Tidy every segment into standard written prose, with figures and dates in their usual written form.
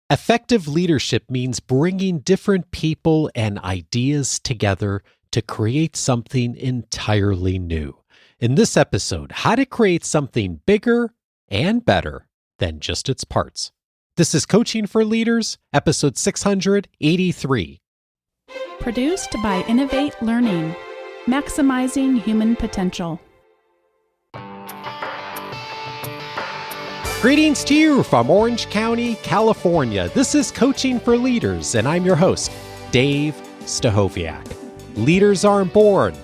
Effective leadership means bringing different people and ideas together to create something entirely new. In this episode, how to create something bigger and better than just its parts. This is Coaching for Leaders, episode 683. Produced by Innovate Learning, maximizing human potential. Greetings to you from Orange County, California. This is Coaching for Leaders, and I'm your host, Dave Stachowiak. Leaders aren't born,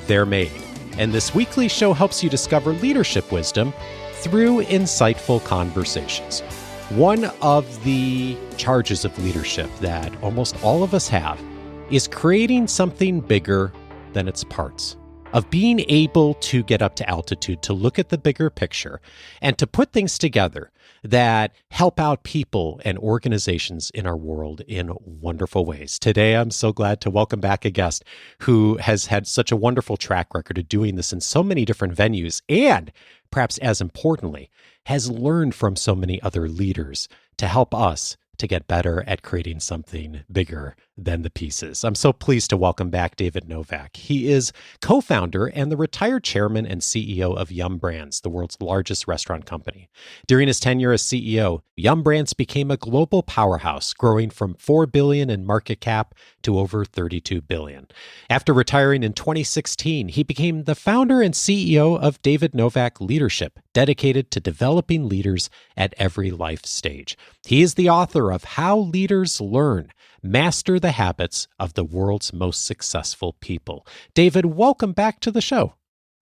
they're made. And this weekly show helps you discover leadership wisdom through insightful conversations. One of the charges of leadership that almost all of us have is creating something bigger than its parts, of being able to get up to altitude, to look at the bigger picture, and to put things together that help out people and organizations in our world in wonderful ways. Today, I'm so glad to welcome back a guest who has had such a wonderful track record of doing this in so many different venues, and perhaps as importantly, has learned from so many other leaders to help us to get better at creating something bigger than the pieces. I'm so pleased to welcome back David Novak. He is co-founder and the retired chairman and CEO of Yum Brands, the world's largest restaurant company. During his tenure as CEO, Yum Brands became a global powerhouse, growing from $4 billion in market cap to over $32 billion. After retiring in 2016, he became the founder and CEO of David Novak Leadership, dedicated to developing leaders at every life stage. He is the author of How Leaders Learn, Master the Habits of the World's Most Successful People. David, welcome back to the show.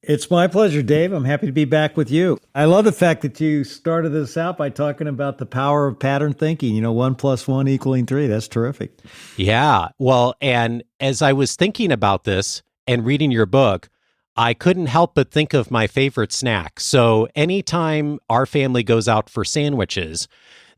It's my pleasure, Dave. I'm happy to be back with you. I love the fact that you started this out by talking about the power of pattern thinking, 1 + 1 = 3. That's terrific. Yeah. Well, and as I was thinking about this and reading your book, I couldn't help but think of my favorite snack. So anytime our family goes out for sandwiches,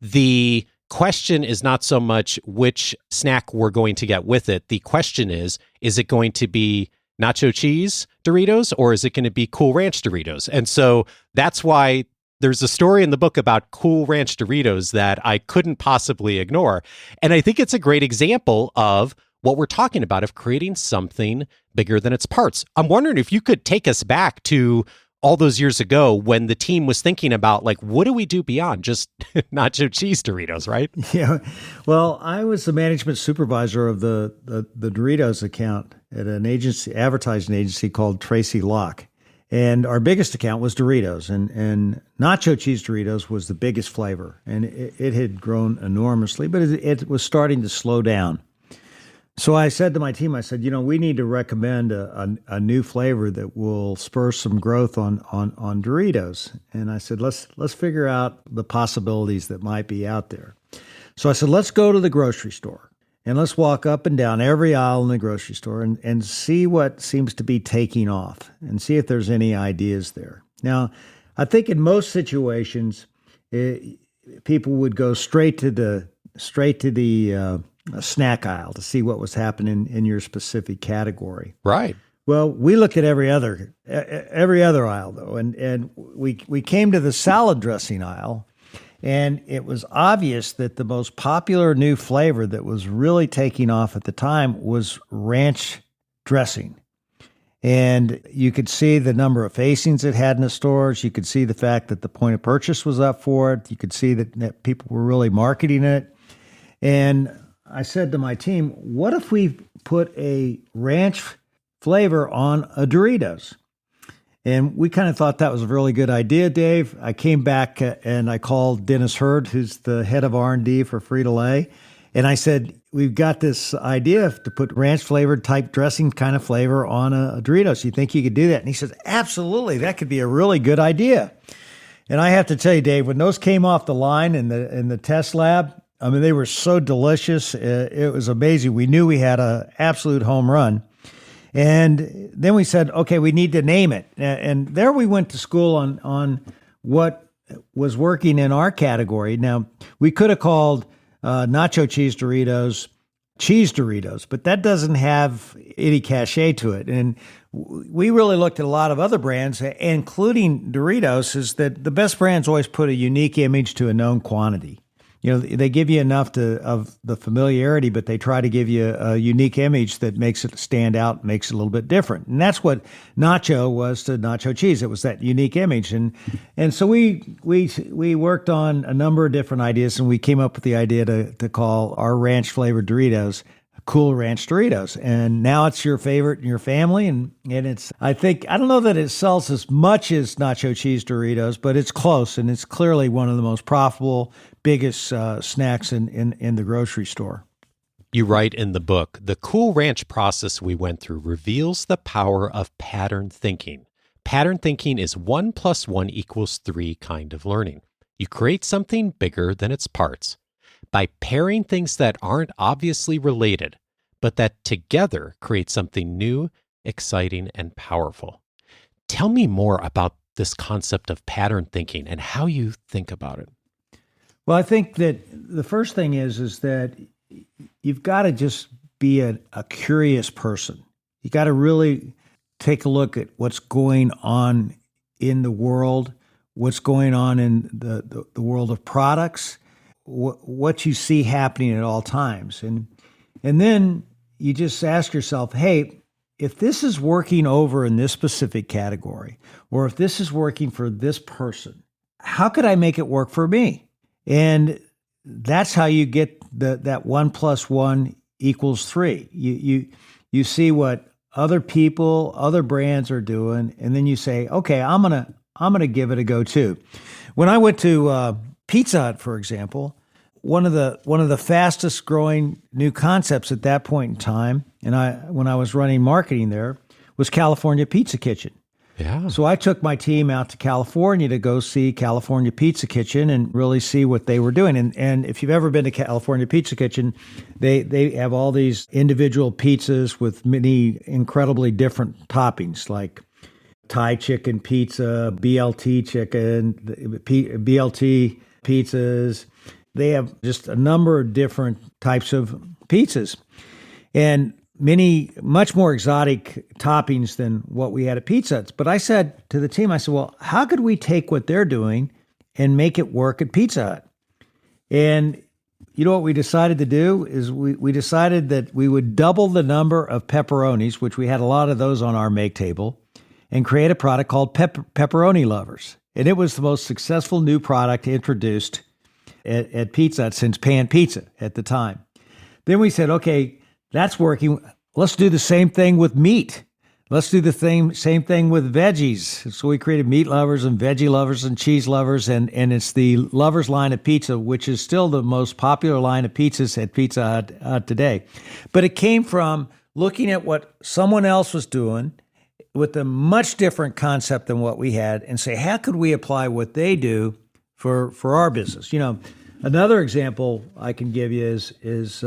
the question is not so much which snack we're going to get with it. The question is it going to be nacho cheese Doritos or is it going to be Cool Ranch Doritos? And so that's why there's a story in the book about Cool Ranch Doritos that I couldn't possibly ignore. And I think it's a great example of what we're talking about, of creating something bigger than its parts. I'm wondering if you could take us back to all those years ago when the team was thinking about, what do we do beyond just nacho cheese Doritos, right? Yeah. Well, I was the management supervisor of the Doritos account at an advertising agency called Tracy Locke. And our biggest account was Doritos, and nacho cheese Doritos was the biggest flavor. And it had grown enormously, but it was starting to slow down. So I said to my team, we need to recommend a new flavor that will spur some growth on Doritos. And I said, let's figure out the possibilities that might be out there. So I said, let's go to the grocery store and let's walk up and down every aisle in the grocery store and see what seems to be taking off and see if there's any ideas there. Now, I think in most situations, people would go straight to the snack aisle to see what was happening in your specific category. Right. Well, we looked at every other aisle though, and we came to the salad dressing aisle, and it was obvious that the most popular new flavor that was really taking off at the time was ranch dressing. And you could see the number of facings it had in the stores. You could see the fact that the point of purchase was up for it. You could see that people were really marketing it. And I said to my team, what if we put a ranch flavor on a Doritos? And we kind of thought that was a really good idea, Dave. I came back and I called Dennis Hurd, who's the head of R&D for Frito-Lay. And I said, we've got this idea to put ranch flavored type dressing kind of flavor on a Doritos. You think you could do that? And he says, absolutely. That could be a really good idea. And I have to tell you, Dave, when those came off the line in the test lab, I mean, they were so delicious. It was amazing. We knew we had an absolute home run. And then we said, okay, we need to name it. And there we went to school on what was working in our category. Now, we could have called nacho cheese Doritos, but that doesn't have any cachet to it. And we really looked at a lot of other brands, including Doritos, is that the best brands always put a unique image to a known quantity. they give you enough of the familiarity, but they try to give you a unique image that makes it stand out, makes it a little bit different. And that's what nacho was to nacho cheese. It was that unique image. And so we worked on a number of different ideas, and we came up with the idea to call our ranch flavored Doritos Cool Ranch Doritos. And now it's your favorite in your family. And it's, I don't know that it sells as much as nacho cheese Doritos, but it's close. And it's clearly one of the most profitable, biggest snacks in the grocery store. You write in the book, the Cool Ranch process we went through reveals the power of pattern thinking. Pattern thinking is 1 + 1 = 3 kind of learning. You create something bigger than its parts by pairing things that aren't obviously related, but that together create something new, exciting, and powerful. Tell me more about this concept of pattern thinking and how you think about it. Well, I think that the first thing is that you've got to just be a curious person. You got to really take a look at what's going on in the world, what's going on in the world of products, what you see happening at all times. And then you just ask yourself, hey, if this is working over in this specific category, or if this is working for this person, how could I make it work for me? And that's how you get that 1 + 1 = 3. You see what other people, other brands are doing, and then you say, okay, I'm gonna give it a go too. When I went to Pizza Hut, for example, one of the fastest growing new concepts at that point in time, and when I was running marketing there, was California Pizza Kitchen. Yeah. So I took my team out to California to go see California Pizza Kitchen and really see what they were doing. And if you've ever been to California Pizza Kitchen, they have all these individual pizzas with many incredibly different toppings, like Thai chicken pizza, BLT chicken, BLT pizzas. They have just a number of different types of pizzas. And many, much more exotic toppings than what we had at Pizza Hut. But I said to the team, well, how could we take what they're doing and make it work at Pizza Hut? And you know what we decided to do is we decided that we would double the number of pepperonis, which we had a lot of those on our make table, and create a product called Pepperoni Lovers. And it was the most successful new product introduced at Pizza Hut since pan pizza at the time. Then we said, okay, that's working. Let's do the same thing with meat. Let's do the same thing with veggies. So we created meat lovers and veggie lovers and cheese lovers, and it's the lovers line of pizza, which is still the most popular line of pizzas at Pizza Hut today. But it came from looking at what someone else was doing with a much different concept than what we had, and say, how could we apply what they do for our business? You know, another example I can give you is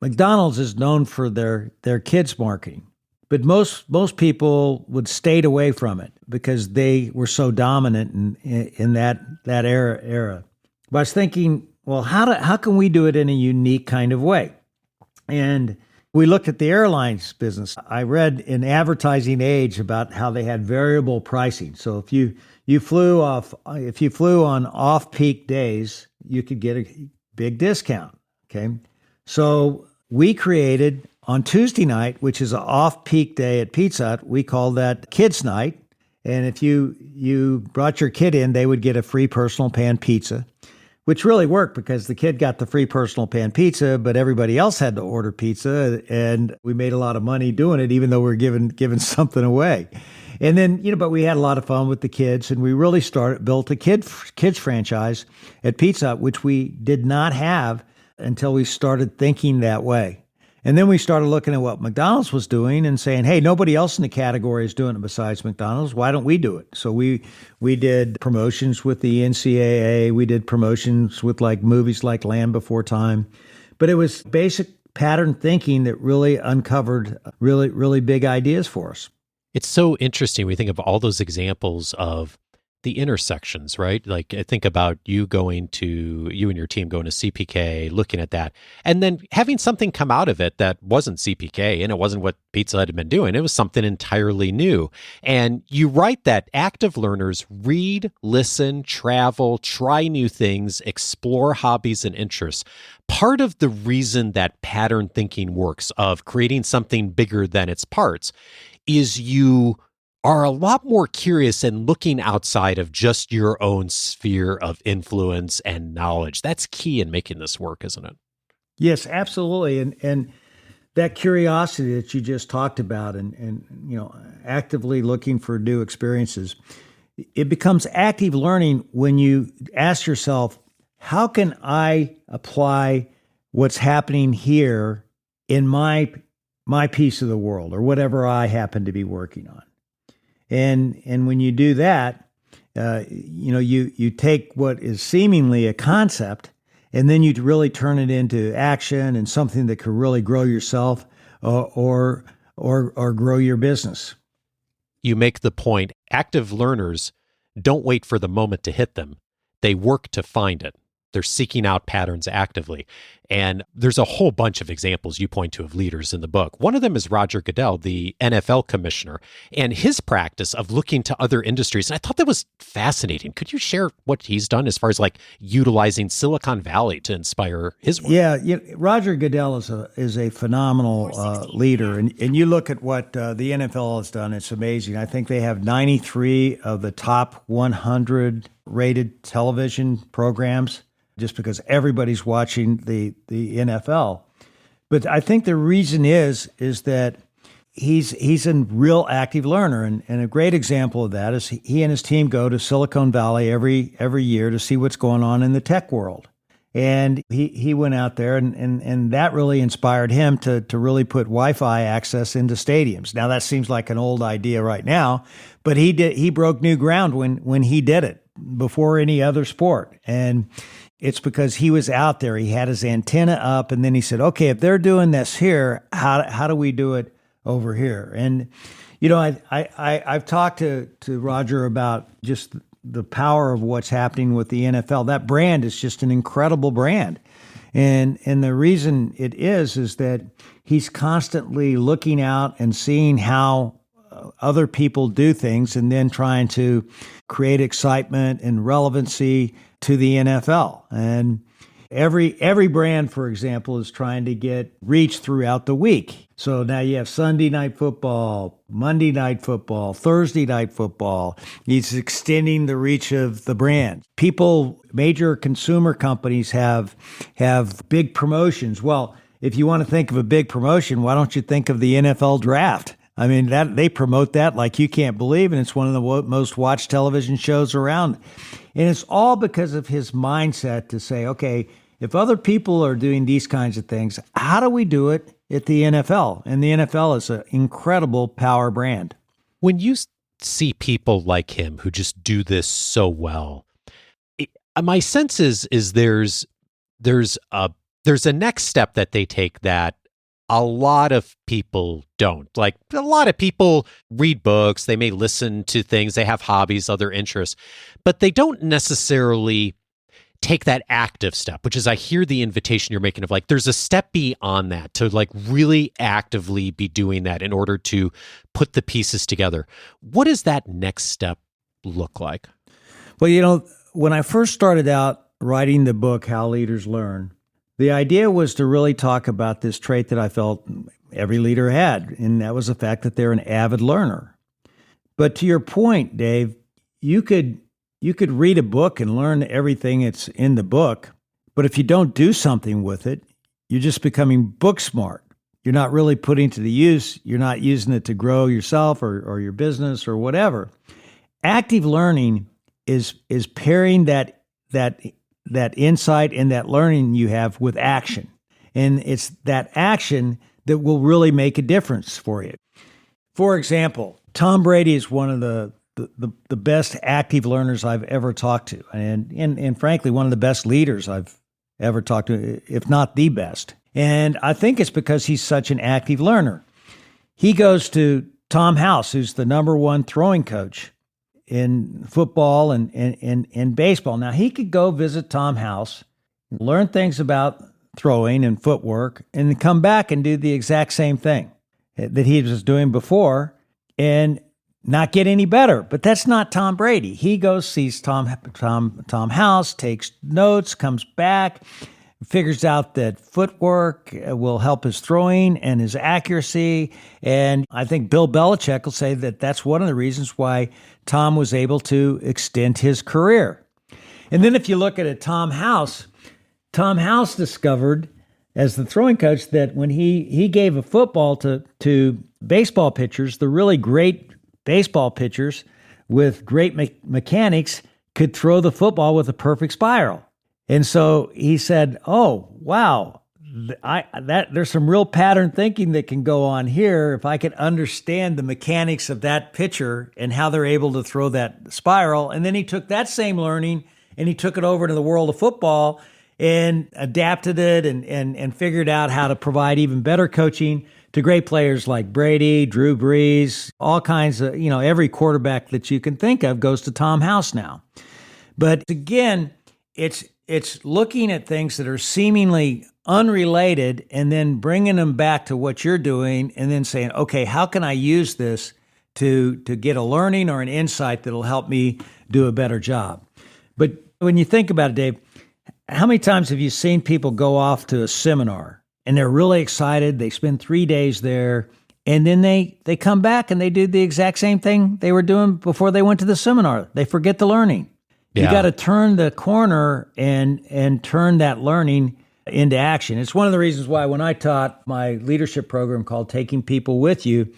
McDonald's is known for their kids marketing, but most people would stayed away from it because they were so dominant in that era. But I was thinking, well, how can we do it in a unique kind of way? And we looked at the airlines business. I read in Advertising Age about how they had variable pricing. So if you flew on off-peak days, you could get a big discount. Okay. So we created on Tuesday night, which is an off-peak day at Pizza Hut, we call that Kids Night. And if you brought your kid in, they would get a free personal pan pizza, which really worked because the kid got the free personal pan pizza, but everybody else had to order pizza. And we made a lot of money doing it, even though we were giving something away. And then, but we had a lot of fun with the kids, and we really built a kids franchise at Pizza Hut, which we did not have until we started thinking that way. And then we started looking at what McDonald's was doing and saying, hey, nobody else in the category is doing it besides McDonald's. Why don't we do it? So we did promotions with the NCAA. We did promotions with movies like Land Before Time. But it was basic pattern thinking that really uncovered really, really big ideas for us. It's so interesting. We think of all those examples of the intersections, right? Like I think about you and your team going to CPK, looking at that, and then having something come out of it that wasn't CPK and it wasn't what Pizza Hut had been doing. It was something entirely new. And you write that active learners read, listen, travel, try new things, explore hobbies and interests. Part of the reason that pattern thinking works, of creating something bigger than its parts, is you are a lot more curious and looking outside of just your own sphere of influence and knowledge. That's key in making this work, isn't it? Yes, absolutely. And that curiosity that you just talked about and actively looking for new experiences, it becomes active learning when you ask yourself, how can I apply what's happening here in my piece of the world or whatever I happen to be working on? And when you do that, you take what is seemingly a concept, and then you really turn it into action and something that could really grow yourself or grow your business. You make the point, active learners don't wait for the moment to hit them. They work to find it. They're seeking out patterns actively. And there's a whole bunch of examples you point to of leaders in the book. One of them is Roger Goodell, the NFL commissioner, and his practice of looking to other industries. And I thought that was fascinating. Could you share what he's done as far as like utilizing Silicon Valley to inspire his work? Yeah, Roger Goodell is a phenomenal leader. And you look at what the NFL has done, it's amazing. I think they have 93 of the top 100 rated television programs, just because everybody's watching the NFL. But I think the reason is that he's a real active learner. And a great example of that is he and his team go to Silicon Valley every year to see what's going on in the tech world. And he went out there and that really inspired him to really put Wi-Fi access into stadiums. Now that seems like an old idea right now, but he broke new ground when he did it before any other sport. And it's because he was out there. He had his antenna up, and then he said, okay, if they're doing this here, how do we do it over here? And, I've talked to Roger about just the power of what's happening with the NFL. That brand is just an incredible brand. And the reason it is that he's constantly looking out and seeing how other people do things and then trying to create excitement and relevancy to the NFL. And every brand, for example, is trying to get reach throughout the week. So now you have Sunday night football, Monday night football, Thursday night football. He's extending the reach of the brand. Major consumer companies have big promotions. Well, if you want to think of a big promotion, why don't you think of the NFL draft? I mean, that they promote that like you can't believe, and it's one of the most watched television shows around. And it's all because of his mindset to say, okay, if other people are doing these kinds of things, how do we do it at the NFL? And the NFL is an incredible power brand. When you see people like him who just do this so well, my sense is there's a next step that they take that a lot of people don't. Like, a lot of people read books, they may listen to things, they have hobbies, other interests, but they don't necessarily take that active step, which is, I hear the invitation you're making of like, there's a step beyond that to like really actively be doing that in order to put the pieces together. What does that next step look like? Well, when I first started out writing the book, How Leaders Learn, the idea was to really talk about this trait that I felt every leader had, and that was the fact that they're an avid learner. But to your point, Dave, you could read a book and learn everything that's in the book, but if you don't do something with it, you're just becoming book smart. You're not really putting it to the use. You're not using it to grow yourself or your business or whatever. Active learning is pairing that insight and that learning you have with action. And it's that action that will really make a difference for you. For example, Tom Brady is one of the best active learners I've ever talked to. And frankly, one of the best leaders I've ever talked to, if not the best. And I think it's because he's such an active learner. He goes to Tom House, who's the number one throwing coach in football and baseball. Now, he could go visit Tom House, learn things about throwing and footwork, and then come back and do the exact same thing that he was doing before and not get any better. But that's not Tom Brady. He goes, sees Tom House, takes notes, comes back, figures out that footwork will help his throwing and his accuracy. And I think Bill Belichick will say that that's one of the reasons why Tom was able to extend his career. And then if you look at it, Tom House discovered as the throwing coach that when he gave a football to baseball pitchers, the really great baseball pitchers with great mechanics could throw the football with a perfect spiral. And so he said, oh, wow, there's some real pattern thinking that can go on here if I could understand the mechanics of that pitcher and how they're able to throw that spiral. And then he took that same learning and he took it over to the world of football and adapted it and figured out how to provide even better coaching to great players like Brady, Drew Brees, all kinds of, every quarterback that you can think of goes to Tom House now. But again, it's looking at things that are seemingly unrelated and then bringing them back to what you're doing and then saying, okay, how can I use this to get a learning or an insight that'll help me do a better job? But when you think about it, Dave, how many times have you seen people go off to a seminar and they're really excited, they spend 3 days there, and then they come back and they do the exact same thing they were doing before they went to the seminar. They forget the learning. Yeah. You got to turn the corner and turn that learning into action. It's one of the reasons why when I taught my leadership program called Taking People With You,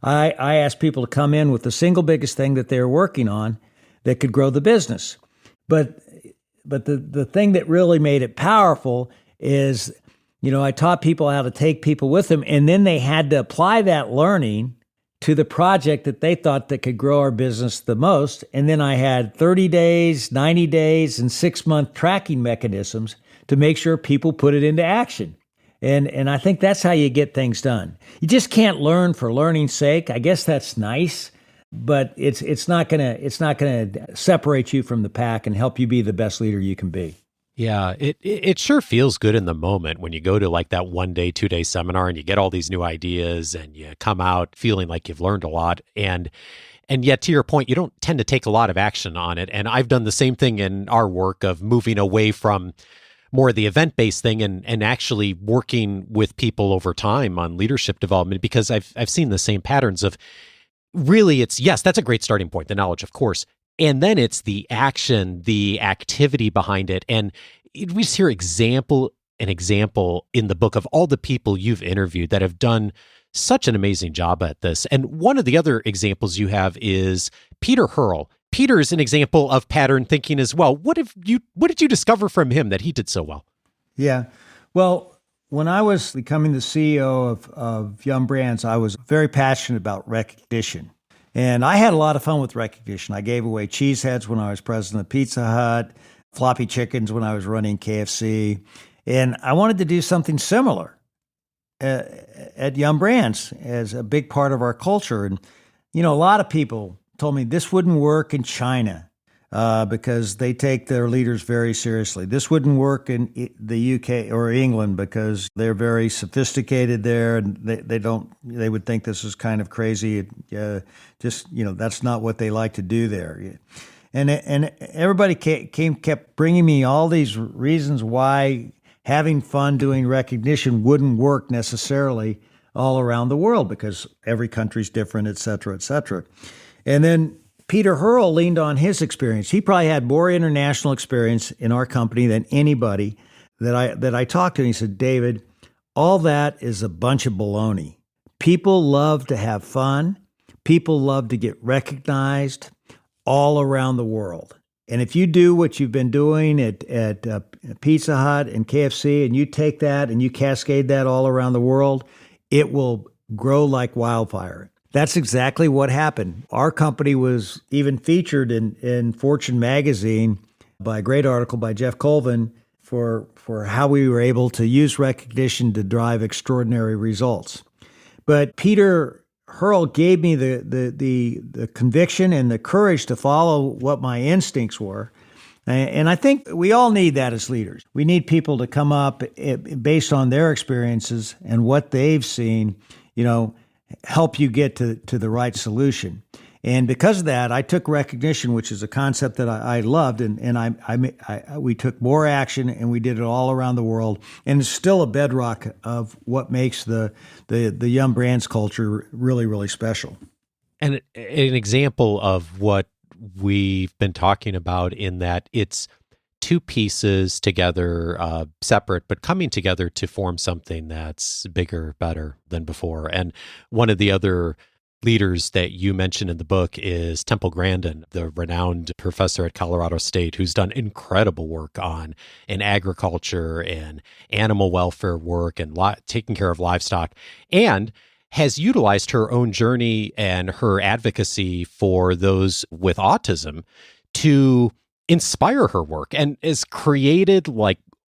I asked people to come in with the single biggest thing that they were working on that could grow the business. But the thing that really made it powerful is, I taught people how to take people with them, and then they had to apply that learning to the project that they thought that could grow our business the most. And then I had 30 days, 90 days, and 6-month tracking mechanisms to make sure people put it into action. And I think that's how you get things done. You just can't learn for learning's sake. I guess that's nice, but it's not gonna separate you from the pack and help you be the best leader you can be. Yeah, it sure feels good in the moment when you go to like that 1 day, 2 day seminar and you get all these new ideas and you come out feeling like you've learned a lot. And yet, to your point, you don't tend to take a lot of action on it. And I've done the same thing in our work of moving away from more of the event-based thing and actually working with people over time on leadership development, because I've seen the same patterns of really yes, that's a great starting point, the knowledge, of course. And then it's the action, the activity behind it. And we just hear example in the book of all the people you've interviewed that have done such an amazing job at this. And one of the other examples you have is Peter Hurl. Peter is an example of pattern thinking as well. What did you discover from him that he did so well? Yeah. Well, when I was becoming the CEO of Yum Brands, I was very passionate about recognition. And I had a lot of fun with recognition. I gave away cheese heads when I was president of Pizza Hut, floppy chickens when I was running KFC. And I wanted to do something similar at Yum Brands as a big part of our culture. And, a lot of people told me this wouldn't work in China because they take their leaders very seriously. This wouldn't work in the UK or England because they're very sophisticated there, and they would think this is kind of crazy. That's not what they like to do there. And everybody kept bringing me all these reasons why having fun doing recognition wouldn't work necessarily all around the world because every country's different, et cetera, et cetera. And then Peter Hurl leaned on his experience. He probably had more international experience in our company than anybody that I talked to. And he said, David, all that is a bunch of baloney. People love to have fun. People love to get recognized all around the world. And if you do what you've been doing at Pizza Hut and KFC, and you take that and you cascade that all around the world, it will grow like wildfire. That's exactly what happened. Our company was even featured in Fortune magazine by a great article by Jeff Colvin for how we were able to use recognition to drive extraordinary results. But Peter Hurl gave me the conviction and the courage to follow what my instincts were. And I think we all need that as leaders. We need people to come up based on their experiences and what they've seen, help you get to the right solution. And because of that, I took recognition, which is a concept that I loved, and we took more action, and we did it all around the world. And it's still a bedrock of what makes the Yum Brands culture really, really special. And an example of what we've been talking about in that it's two pieces together, separate, but coming together to form something that's bigger, better than before. And one of the other leaders that you mentioned in the book is Temple Grandin, the renowned professor at Colorado State, who's done incredible work in agriculture and animal welfare work and taking care of livestock, and has utilized her own journey and her advocacy for those with autism to inspire her work, and has created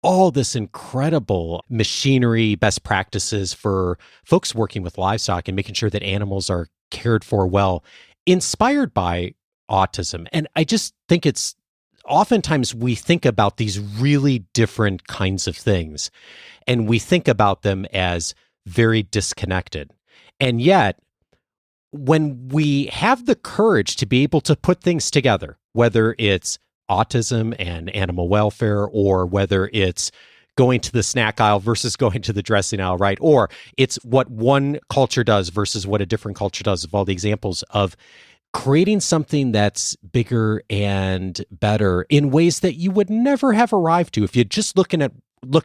all this incredible machinery, best practices for folks working with livestock and making sure that animals are cared for well, inspired by autism. And I just think it's oftentimes we think about these really different kinds of things, and we think about them as very disconnected. And yet, when we have the courage to be able to put things together, whether it's autism and animal welfare, or whether it's going to the snack aisle versus going to the dressing aisle, right? Or it's what one culture does versus what a different culture does, of all the examples of creating something that's bigger and better in ways that you would never have arrived to if you just looked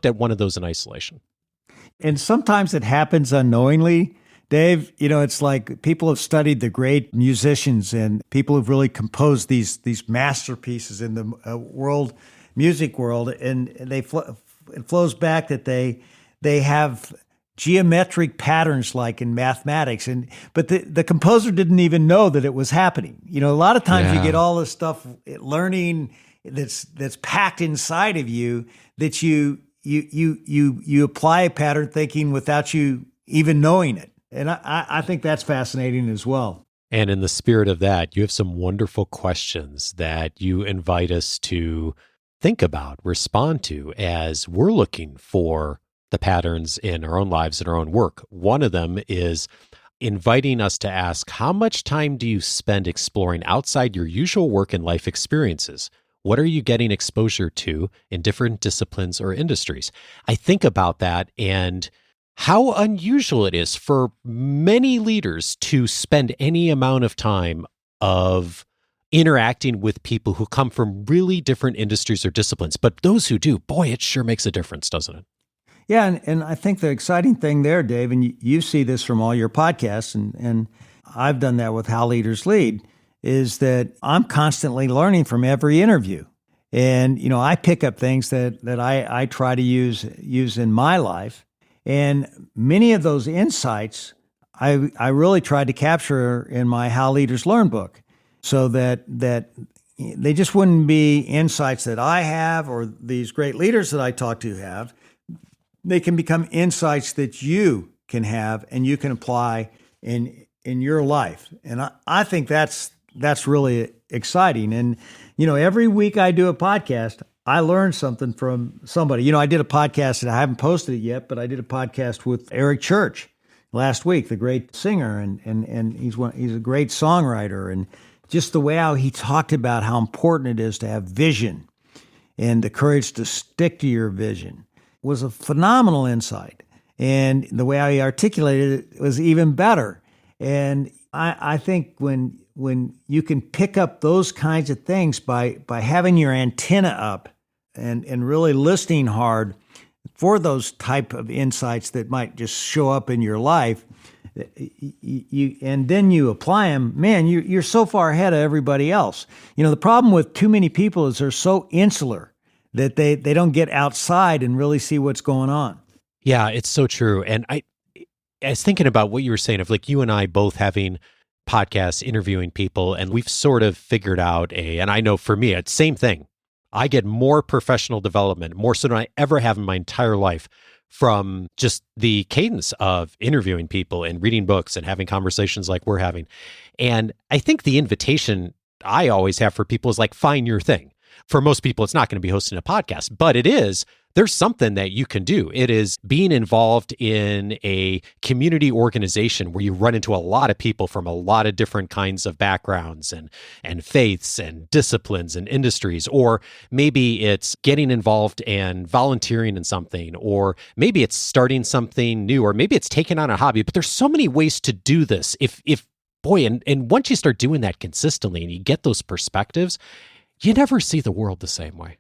at one of those in isolation. And sometimes it happens unknowingly. Dave, it's like people have studied the great musicians and people who've really composed these masterpieces in the music world, and it flows back that they have geometric patterns like in mathematics, but the composer didn't even know that it was happening. A lot of times you get all this stuff, learning that's packed inside of you that you apply a pattern thinking without you even knowing it. And I think that's fascinating as well. And in the spirit of that, you have some wonderful questions that you invite us to think about, respond to, as we're looking for the patterns in our own lives and our own work. One of them is inviting us to ask, how much time do you spend exploring outside your usual work and life experiences? What are you getting exposure to in different disciplines or industries? I think about that and how unusual it is for many leaders to spend any amount of time of interacting with people who come from really different industries or disciplines. But those who do, boy, it sure makes a difference, doesn't it? Yeah, and I think the exciting thing there, Dave, and you see this from all your podcasts, and I've done that with How Leaders Lead, is that I'm constantly learning from every interview. And, I pick up things that I try to use in my life. And many of those insights, I really tried to capture in my How Leaders Learn book, so that they just wouldn't be insights that I have or these great leaders that I talk to have. They can become insights that you can have and you can apply in your life. And I think that's really exciting. And, every week I do a podcast, I learned something from somebody. I did a podcast and I haven't posted it yet, but I did a podcast with Eric Church last week, the great singer, and he's a great songwriter. And just the way how he talked about how important it is to have vision and the courage to stick to your vision was a phenomenal insight. And the way how he articulated it was even better. And I think when you can pick up those kinds of things by having your antenna up and really listening hard for those type of insights that might just show up in your life, and then you apply them, man, you're so far ahead of everybody else. The problem with too many people is they're so insular that they don't get outside and really see what's going on. Yeah, it's so true. And I was thinking about what you were saying of you and I both having podcasts, interviewing people, and we've sort of figured out and I know for me, it's the same thing. I get more professional development, more so than I ever have in my entire life, from just the cadence of interviewing people and reading books and having conversations like we're having. And I think the invitation I always have for people is like, find your thing. For most people, it's not going to be hosting a podcast, but there's something that you can do. It is being involved in a community organization where you run into a lot of people from a lot of different kinds of backgrounds and faiths and disciplines and industries. Or maybe it's getting involved and volunteering in something, or maybe it's starting something new, or maybe it's taking on a hobby. But there's so many ways to do this. And once you start doing that consistently and you get those perspectives, you never see the world the same way.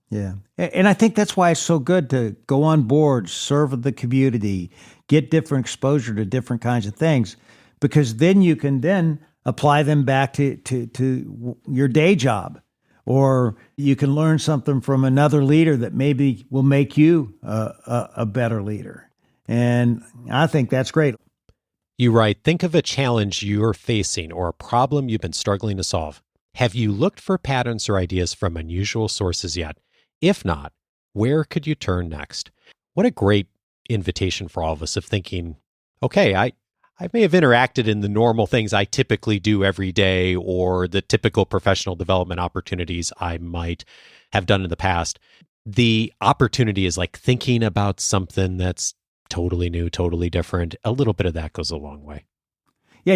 Yeah. And I think that's why it's so good to go on board, serve the community, get different exposure to different kinds of things, because then you can then apply them back to your day job, or you can learn something from another leader that maybe will make you a better leader. And I think that's great. You write, think of a challenge you're facing or a problem you've been struggling to solve. Have you looked for patterns or ideas from unusual sources yet? If not, where could you turn next? What a great invitation for all of us of thinking, okay, I may have interacted in the normal things I typically do every day, or the typical professional development opportunities I might have done in the past. The opportunity is like thinking about something that's totally new, totally different. A little bit of that goes a long way. Yeah,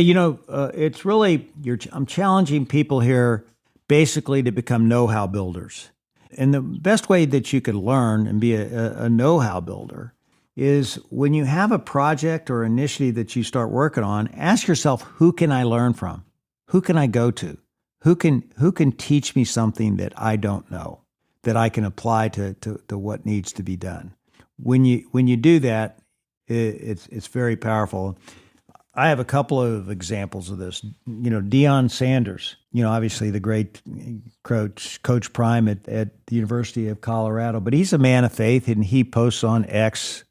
it's really, I'm challenging people here basically to become know-how builders. And the best way that you could learn and be a know-how builder is when you have a project or initiative that you start working on, ask yourself, who can I learn from? Who can I go to? Who can teach me something that I don't know, that I can apply to what needs to be done? When you do that, it's very powerful. I have a couple of examples of this. Deion Sanders, obviously the great Coach Prime at the University of Colorado, but he's a man of faith, and he posts on X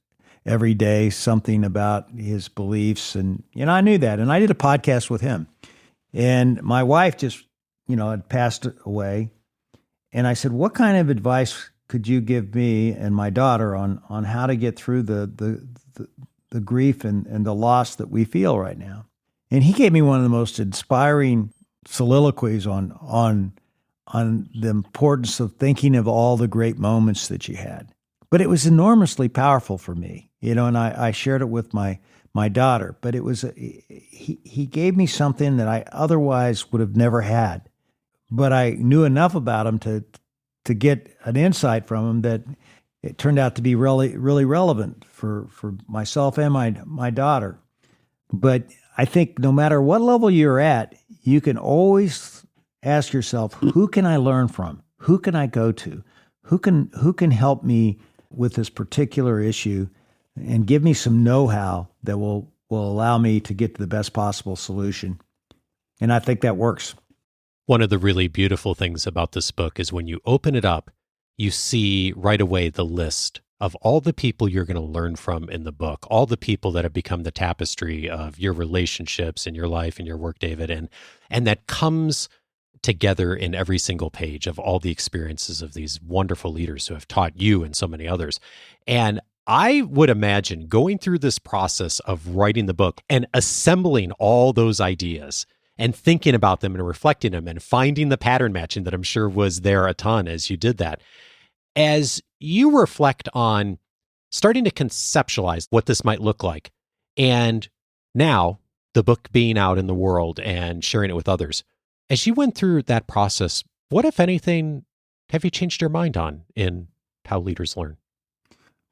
every day something about his beliefs. And, I knew that. And I did a podcast with him. And my wife just, had passed away. And I said, what kind of advice could you give me and my daughter on how to get through the grief and the loss that we feel right now? And he gave me one of the most inspiring soliloquies on the importance of thinking of all the great moments that you had. But it was enormously powerful for me, and I shared it with my daughter. But it was he gave me something that I otherwise would have never had. But I knew enough about him to get an insight from him that it turned out to be really, really relevant for myself and my daughter. But I think no matter what level you're at, you can always ask yourself, who can I learn from? Who can I go to? Who can help me with this particular issue and give me some know-how that will allow me to get to the best possible solution? And I think that works. One of the really beautiful things about this book is when you open it up, you see right away the list of all the people you're going to learn from in the book, all the people that have become the tapestry of your relationships in your life and your work, David. And that comes together in every single page of all the experiences of these wonderful leaders who have taught you and so many others. And I would imagine going through this process of writing the book and assembling all those ideas and thinking about them and reflecting them and finding the pattern matching that I'm sure was there a ton as you did that. As you reflect on starting to conceptualize what this might look like, and now the book being out in the world and sharing it with others, as you went through that process, what, if anything, have you changed your mind on in how leaders learn?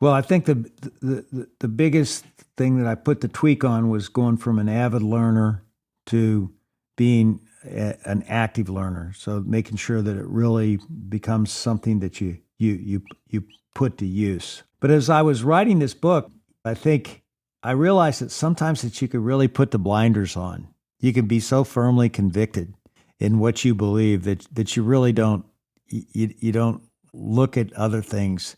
Well, I think the biggest thing that I put the tweak on was going from an avid learner to being an active learner. So making sure that it really becomes something that you put to use. But as I was writing this book, I think I realized that sometimes that you could really put the blinders on. You can be so firmly convicted in what you believe that you really don't look at other things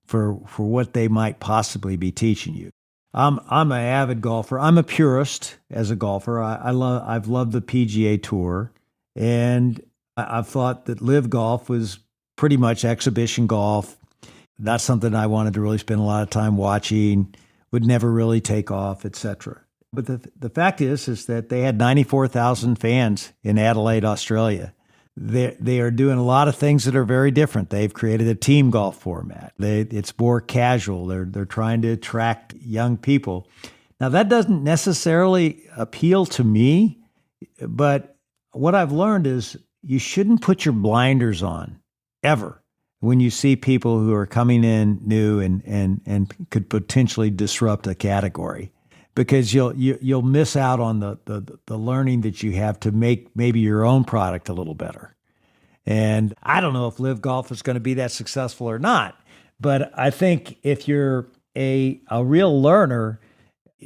for what they might possibly be teaching you. I'm an avid golfer. I'm a purist as a golfer. I've loved the PGA Tour, and I've thought that live golf was pretty much exhibition golf. Not something I wanted to really spend a lot of time watching, would never really take off, etc. But the fact is that they had 94,000 fans in Adelaide, Australia. They are doing a lot of things that are very different. They've created a team golf format. It's more casual. They're trying to attract young people. Now, that doesn't necessarily appeal to me, but what I've learned is you shouldn't put your blinders on, ever, when you see people who are coming in new and could potentially disrupt a category, because you'll miss out on the learning that you have to make maybe your own product a little better. And I don't know if Live Golf is going to be that successful or not, but I think if you're a real learner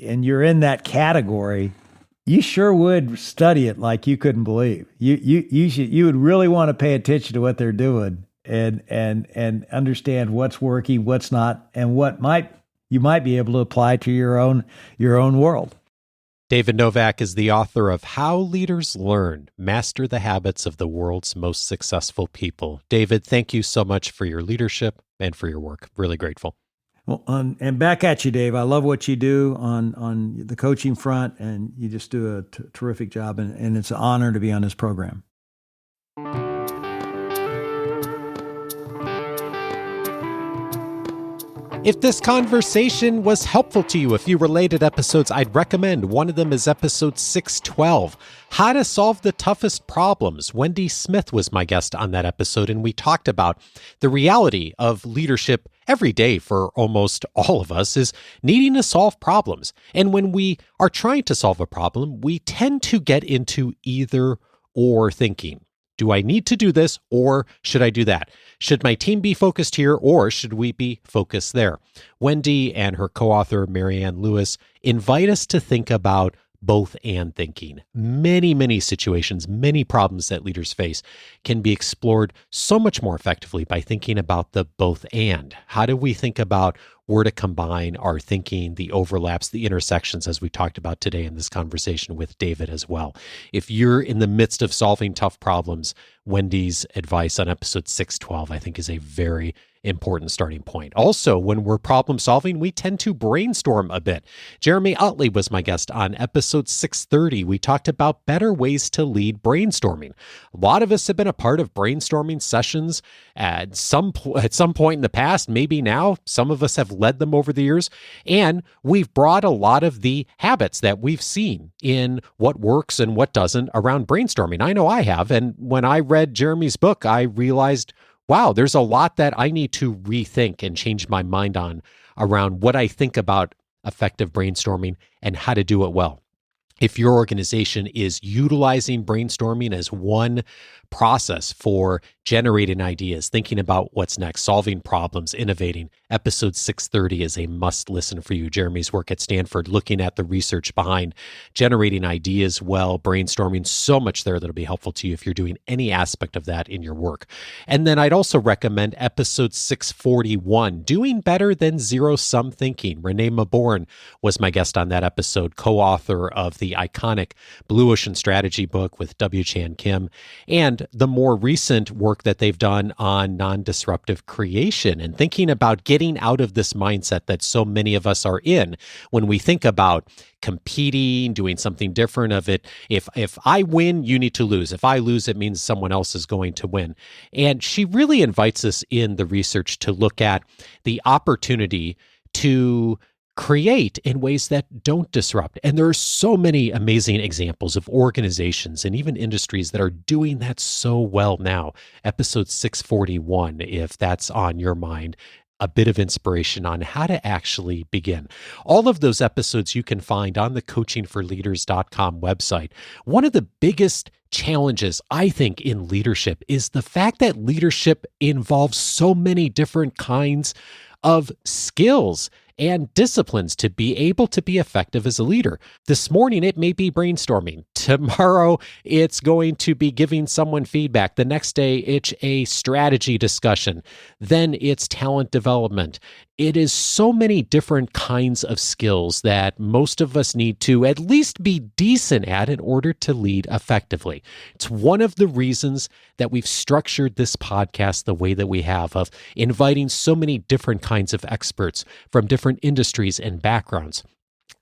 and you're in that category, you sure would study it like you couldn't believe. You would really want to pay attention to what they're doing and understand what's working, what's not, and what you might be able to apply to your own world. David Novak is the author of How Leaders Learn, Master the Habits of the World's Most Successful People. David, thank you so much for your leadership and for your work. Really grateful. Well, and back at you, Dave. I love what you do on the coaching front, and you just do a terrific job, and it's an honor to be on this program. If this conversation was helpful to you, a few related episodes I'd recommend. One of them is episode 612, How to Solve the Toughest Problems. Wendy Smith was my guest on that episode, and we talked about the reality of leadership every day for almost all of us is needing to solve problems. And when we are trying to solve a problem, we tend to get into either or thinking. Do I need to do this, or should I do that? Should my team be focused here, or should we be focused there? Wendy and her co-author, Marianne Lewis, invite us to think about both and thinking. Many, many situations, many problems that leaders face can be explored so much more effectively by thinking about the both and. How do we think about where to combine our thinking, the overlaps, the intersections, as we talked about today in this conversation with David as well? If you're in the midst of solving tough problems, Wendy's advice on episode 612, I think, is a very important starting point. Also, when we're problem solving, we tend to brainstorm a bit. Jeremy Utley was my guest on episode 630. We talked about better ways to lead brainstorming. A lot of us have been a part of brainstorming sessions at some point in the past, maybe now. Some of us have led them over the years, and we've brought a lot of the habits that we've seen in what works and what doesn't around brainstorming. I know I have, and when I read Jeremy's book, I realized, wow, there's a lot that I need to rethink and change my mind on around what I think about effective brainstorming and how to do it well. If your organization is utilizing brainstorming as one process for generating ideas, thinking about what's next, solving problems, innovating, episode 630 is a must listen for you. Jeremy's work at Stanford, looking at the research behind generating ideas well, brainstorming, so much there that'll be helpful to you if you're doing any aspect of that in your work. And then I'd also recommend episode 641, Doing Better Than Zero-Sum Thinking. Renee Maborn was my guest on that episode, co-author of the iconic Blue Ocean Strategy book with W. Chan Kim, and the more recent work that they've done on non-disruptive creation and thinking about getting out of this mindset that so many of us are in when we think about competing, doing something different of it. If I win, you need to lose. If I lose, it means someone else is going to win. And she really invites us in the research to look at the opportunity to create in ways that don't disrupt. And there are so many amazing examples of organizations and even industries that are doing that so well now. Episode 641, if that's on your mind, a bit of inspiration on how to actually begin. All of those episodes you can find on the coachingforleaders.com website. One of the biggest challenges, I think, in leadership is the fact that leadership involves so many different kinds of skills and disciplines to be able to be effective as a leader. This morning, it may be brainstorming. Tomorrow, it's going to be giving someone feedback. The next day, it's a strategy discussion. Then it's talent development. it is so many different kinds of skills that most of us need to at least be decent at in order to lead effectively. It's one of the reasons that we've structured this podcast the way that we have, of inviting so many different kinds of experts from different industries and backgrounds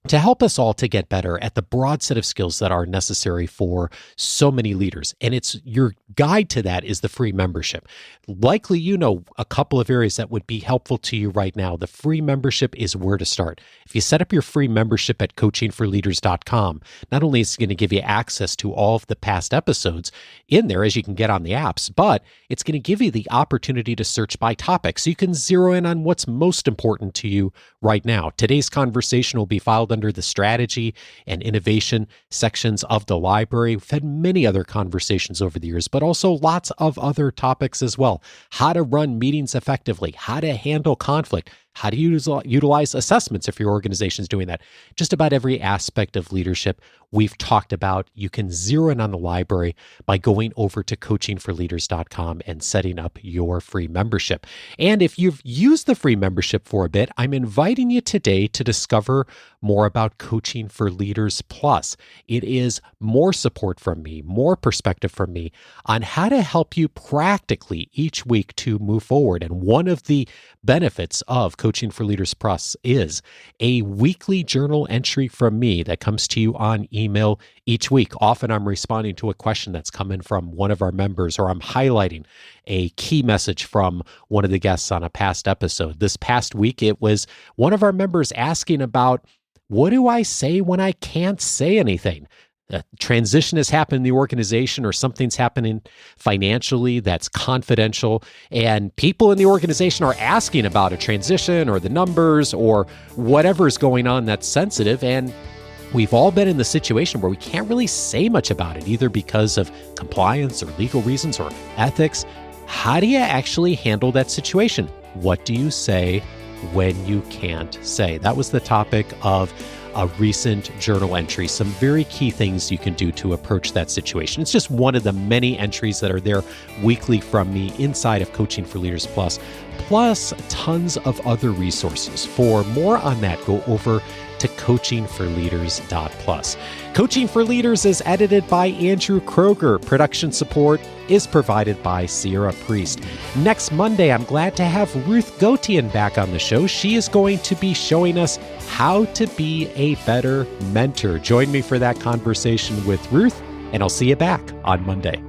to help us all to get better at the broad set of skills that are necessary for so many leaders. And it's your guide to that is the free membership. Likely, you know, a couple of areas that would be helpful to you right now. The free membership is where to start. If you set up your free membership at coachingforleaders.com, not only is it going to give you access to all of the past episodes in there, as you can get on the apps, but it's going to give you the opportunity to search by topic so you can zero in on what's most important to you right now. Today's conversation will be filed under the strategy and innovation sections of the library. We've had many other conversations over the years, but also lots of other topics as well. How to run meetings effectively, how to handle conflict, how to utilize assessments if your organization is doing that. Just about every aspect of leadership we've talked about. You can zero in on the library by going over to coachingforleaders.com and setting up your free membership. And if you've used the free membership for a bit, I'm inviting you today to discover more about Coaching for Leaders Plus. It is more support from me, more perspective from me on how to help you practically each week to move forward. And one of the benefits of Coaching for Leaders Plus is a weekly journal entry from me that comes to you on email each week. Often I'm responding to a question that's coming from one of our members, or I'm highlighting a key message from one of the guests on a past episode. This past week, it was one of our members asking about, what do I say when I can't say anything? A transition has happened in the organization, or something's happening financially that's confidential, and people in the organization are asking about a transition or the numbers or whatever is going on that's sensitive. And we've all been in the situation where we can't really say much about it, either because of compliance or legal reasons or ethics. How do you actually handle that situation? What do you say when you can't say? That was the topic of a recent journal entry, some very key things you can do to approach that situation. It's just one of the many entries that are there weekly from me inside of Coaching for Leaders Plus, plus tons of other resources. For more on that, go over to coachingforleaders.plus. Coaching for Leaders is edited by Andrew Kroger. Production support is provided by Sierra Priest. Next Monday, I'm glad to have Ruth Gautian back on the show. She is going to be showing us how to be a better mentor. Join me for that conversation with Ruth, and I'll see you back on Monday.